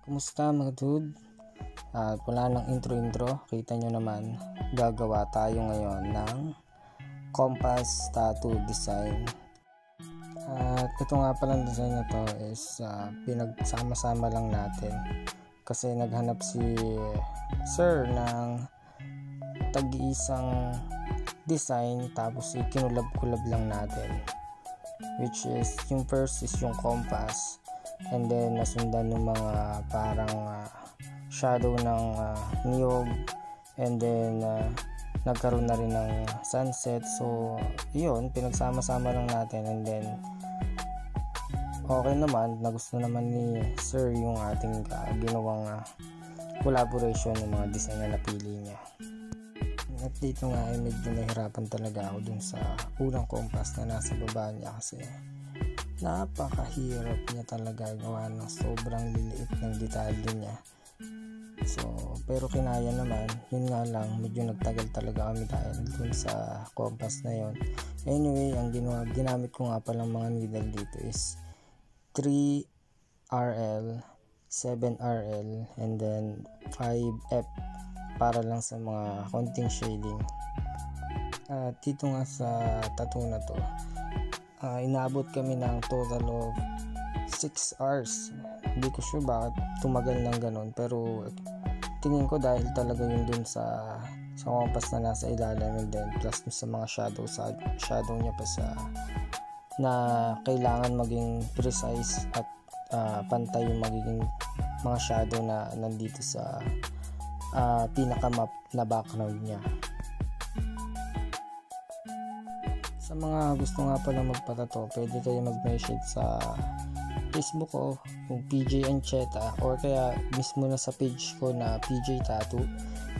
Kumusta mga dude? At wala nang intro, kita nyo naman, gagawa tayo ngayon ng compass tattoo design. At ito nga palang design na to is pinagsama-sama lang natin kasi naghanap si sir ng tag-iisang design tapos ikinulab-kulab lang natin, which is yung first is yung compass, and then nasundan ng mga parang shadow ng niyog, and then nagkaroon na rin ng sunset. So yun, pinagsama-sama lang natin, and then okay naman, nagusto naman ni sir yung ating ginawang collaboration ng mga design na napili niya. At dito nga ay medyo nahirapan talaga ako dun sa unang compass na nasa baba niya kasi napakahirap niya talaga gawa ng sobrang liliit ng detalye niya. So pero kinaya naman, yun nga lang, medyo nagtagal talaga kami dahil dun sa compass na yun. Anyway, ang ginamit ko nga palang mga needle dito is 3RL, 7RL, and then 5F para lang sa mga konting shading. Dito nga sa tattoo na to, inaabot kami ng total of 6 hours. Hindi ko sure bakit tumagal ng ganun, pero tingin ko dahil talaga yun dun sa compass na nasa ilalim, and then plus sa mga shadow niya pa sa na kailangan maging precise at pantay yung magiging mga shadow na nandito sa pinaka-map na background niya. Sa mga gusto nga pala magpatato, pwede kayo mag-message sa Facebook ko, yung PJ Ancheta, or kaya mismo na sa page ko na PJ Tattoo.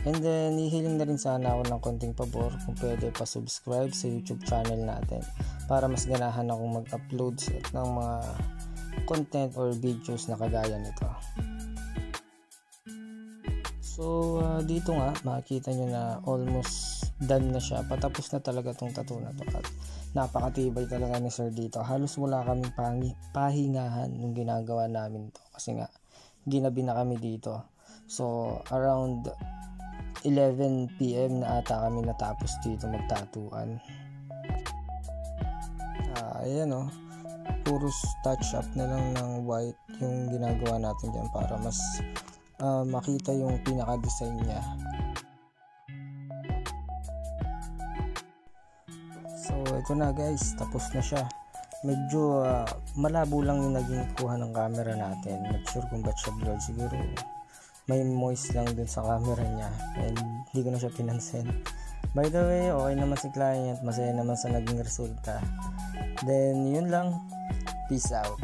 And then hihiling na rin sana ako ng konting pabor kung pwede pa subscribe sa YouTube channel natin para mas ganahan akong mag-upload ng mga content or videos na kagaya nito. So dito nga makikita nyo na almost done na siya, patapos na talaga tong tattoo na to, at napakatibay talaga ni sir dito. Halos wala kaming pahingahan nung ginagawa namin to kasi nga ginabi na kami dito. So around 11 PM na ata kami natapos dito magtatuan. Ayan o, puro touch up na lang ng white yung ginagawa natin dyan para mas makita yung pinaka-design niya. So ito na guys, tapos na siya. Medyo malabo lang yung naging kuha ng camera natin. Not sure kung ba't siya blurred, siguro may moist lang dun sa camera niya and hindi ko na siya pinansin. By the way, okay naman si client, masaya naman sa naging resulta. Then yun lang, peace out.